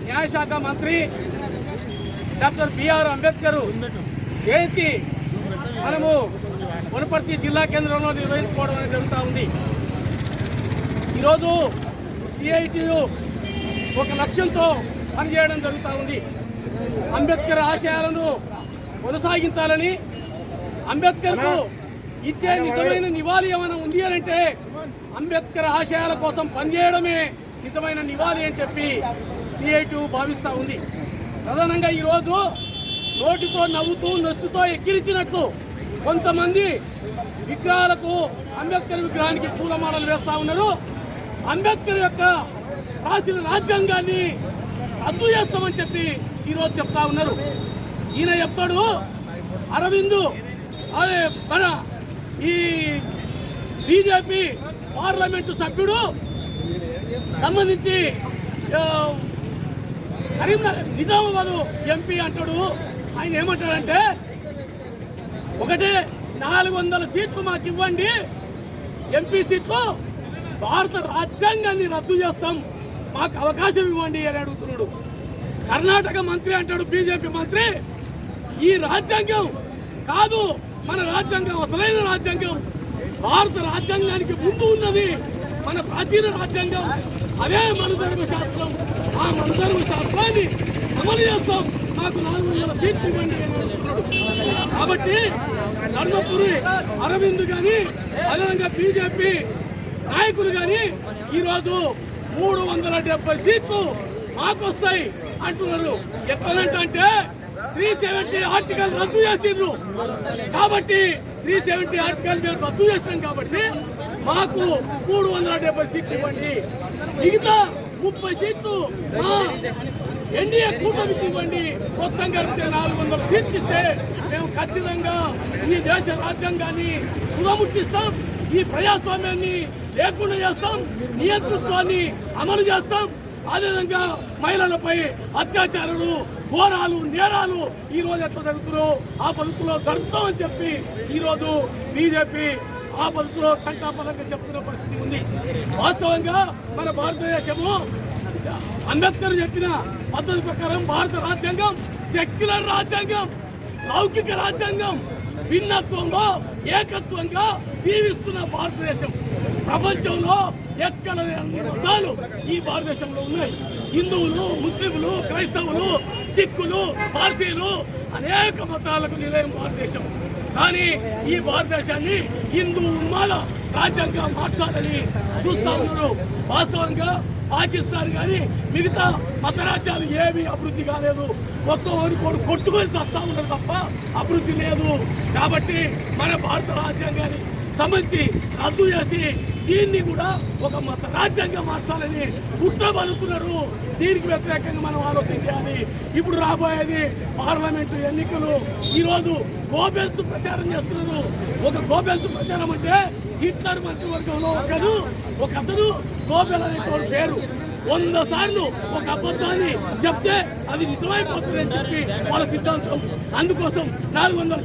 న్యాయశాఖ మంత్రి doctor BR Ambedkar జయంతి మనము వనపర్తి జిల్లా కేంద్రంలో నిర్వహించుకోవడం అనేది జరుగుతూ ఉంది. ఈరోజు సిఐటియు ఒక లక్ష్యంతో పనిచేయడం జరుగుతూ ఉంది. అంబేద్కర్ ఆశయాలను కొనసాగించాలని, అంబేద్కర్కు ఇచ్చే నిజమైన నివాళి ఏమైనా ఉంది అని అంటే అంబేద్కర్ ఆశయాల కోసం పనిచేయడమే నిజమైన నివాళి అని చెప్పి సిఐటియు భావిస్తూ ఉంది. ప్రధానంగా ఈరోజు నోటితో నవ్వుతూ నొచ్చుతో ఎక్కిరించినట్లు కొంతమంది విగ్రహాలకు, అంబేద్కర్ విగ్రహానికి పూలమాలలు వేస్తూ ఉన్నారు. అంబేద్కర్ యొక్క రాసిన రాజ్యాంగాన్ని రద్దు చేస్తామని చెప్పి ఈరోజు చెప్తా ఉన్నారు. ఈయన చెప్తాడు, అరవింద్ అదే మన ఈ బీజేపీ పార్లమెంటు సభ్యుడు సంబంధించి కరీంనగర్ నిజామాబాద్ ఎంపీ అంటాడు. ఆయన ఏమంటాడంటే, ఒకటే 400 సీట్లు మాకు ఇవ్వండి, ఎంపీ సీట్లు, భారత రాజ్యాంగాన్ని రద్దు చేస్తాం, మాకు అవకాశం ఇవ్వండి అని అడుగుతున్నాడు. కర్ణాటక మంత్రి అంటాడు, బీజేపీ మంత్రి, ఈ రాజ్యాంగం కాదు మన రాజ్యాంగం, అసలైన రాజ్యాంగం, భారత రాజ్యాంగానికి ముందు ఉన్నది మన ప్రాచీన రాజ్యాంగం, అదే మనుధర్మ శాస్త్రం, ఆ మనుధర్మ శాస్త్రాన్ని అమలు చేస్తాం, మాకు 400 సీట్లు ఇవ్వండి అని అడుగుతున్నాడు. కాబట్టి ధర్మపురి అరవింద్ కానీ, అదేవిధంగా బీజేపీ నాయకులు కానీ ఈరోజు 370 సీట్లు మాకు వస్తాయి అంటున్నారు. ఎట్లనంటే 370 ఆర్టికల్ రద్దు చేసిండ్రు కాబట్టి 370 ఆర్టికల్ మేము రద్దు చేస్తాం కాబట్టి మాకు 370 సీట్లు ఇవ్వండి, మిగతా 30 సీట్లు ఎన్డీఏ కూటమికి ఇవ్వండి, మొత్తం కలిపితే 400 సీట్లు ఇస్తే మేము ఖచ్చితంగా ఈ దేశ రాజ్యాంగాన్ని తుదముట్టిస్తాం, ఈ ప్రజాస్వామ్యాన్ని లేకుండా చేస్తాం, నియంతృత్వాన్ని అమలు చేస్తాం, అదేవిధంగా మహిళలపై అత్యాచారాలు, ఘోరాలు, నేరాలు ఈ రోజు ఎట్లా జరుగుతున్నారో ఆ పద్ధతిలో జరుగుతామని చెప్పి ఈరోజు బీజేపీ ఆ పద్ధతిలో కంటాపదంగా చెప్తున్న పరిస్థితి ఉంది. వాస్తవంగా మన భారతదేశము అంబేద్కర్ చెప్పిన పద్ధతి ప్రకారం భారత రాజ్యాంగం సెక్యులర్ రాజ్యాంగం, లౌకిక రాజ్యాంగం, భిన్నత్వంలో ఏకత్వంగా జీవిస్తున్న భారతదేశం. ప్రపంచంలో ఎక్కడ అన్ని మతాలు ఈ భారతదేశంలో ఉన్నాయి. హిందువులు, ముస్లింలు, క్రైస్తవులు, సిక్కులు, పార్సీలు, అనేక మతాలకు నిలయం భారతదేశం. కానీ ఈ భారతదేశాన్ని హిందూ ఉన్మాద రాజ్యంగా మార్చాలని చూస్తా ఉన్నారు. వాస్తవంగా పాకిస్తాన్ కానీ మిగతా మత రాజ్యాలు ఏమీ అభివృద్ధి కాలేదు, మొత్తం ఓడికోడు కొట్టుకొని చస్తా ఉన్నారు తప్ప అభివృద్ధి లేదు. కాబట్టి మన భారత రాజ్యాంగాన్ని సంబంధించి రద్దు చేసి దీన్ని కూడా ఒక మత రాజ్యాంగం మార్చాలని కుట్ర పలుతున్నారు. దీనికి వ్యతిరేకంగా మనం ఆలోచన చేయాలి. ఇప్పుడు రాబోయేది పార్లమెంటు ఎన్నికలు. ఈరోజు గోబెల్స్ ప్రచారం చేస్తున్నారు. ఒక గోబెల్స్ ప్రచారం అంటే హిట్లర్ మంత్రివర్గంలో ఒక అతను గోబెల్ అనే పేరు 100 సార్లు ఒక అబద్ధాన్ని చెప్తే అది నిజమైపోతుంది అని చెప్పి వాళ్ళ సిద్ధాంతం. అందుకోసం 400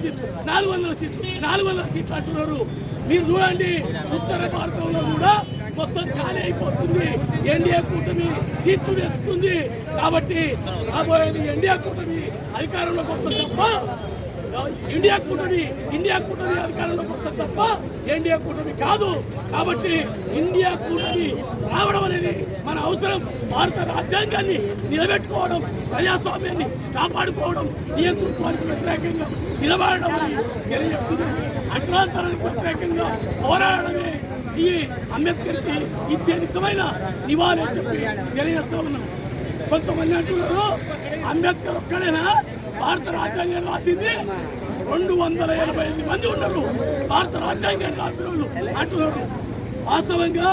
సీట్లు అంటున్నారు. మీరు చూడండి, ఉత్తర భారతంలో కూడా మొత్తం ఖాళీ అయిపోతుంది, ఎన్డీఏ కూటమి సీట్లు పెంచుతుంది. కాబట్టి రాబోయేది ఎన్డీఏ కూటమి అధికారంలోకి వస్తుంది తప్ప ఇండియా కూటమి అధికారంలోకి వస్తుంది తప్ప ఎన్డీఏ కూటమి కాదు. కాబట్టి ఇండియా కూటమి రావడం అనేది మన అవసరం. భారత రాజ్యాంగాన్ని నిలబెట్టుకోవడం, ప్రజాస్వామ్యాన్ని కాపాడుకోవడం, నియంతృత్వానికి వ్యతిరేకంగా నిలబడడం అని తెలియజేస్తున్నాం. అట్రాంతరానికి వ్యతిరేకంగా పోరాడమే ఈ అంబేద్కర్కి ఇచ్చే నిజమైన నివాళి అని చెప్పి తెలియజేస్తూ ఉన్నాం. కొంతమంది అంటున్నారు, అంబేద్కర్ ఒక్కడైనా భారత రాజ్యాంగాన్ని రాసింది, 288 మంది ఉన్నారు భారత రాజ్యాంగాన్ని రాసిన వాళ్ళు అంటున్నారు. వాస్తవంగా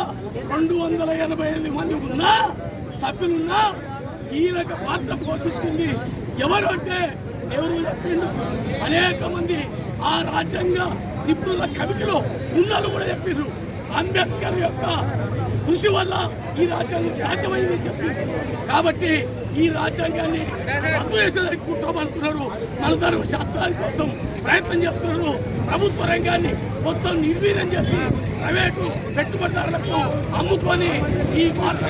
288 మంది ఉన్నా, సభ్యులున్నా, కీలక పాత్ర పోషించింది ఎవరు అంటే ఎవరు చెప్పిండు. అనేక మంది ఆ రాజ్యాంగ నిపుణుల కమిటీలో ఉన్నలు కూడా చెప్పిండ్రు. అంబేద్కర్ యొక్క కృషి వల్ల ఈ రాజ్యాంగం సాధ్యమైందని చెప్పింది. కాబట్టి ఈ రాజ్యాంగాన్ని రద్దు చేసేదానికి కుట్రపడుతున్నారు. మనుధర్మ శాస్త్రాల కోసం ప్రయత్నం చేస్తున్నారు. ప్రభుత్వ రంగాన్ని మొత్తం నిర్వీర్యం చేసి ప్రైవేటు పెట్టుబడిదారులకు అమ్ముకొని ఈ భారత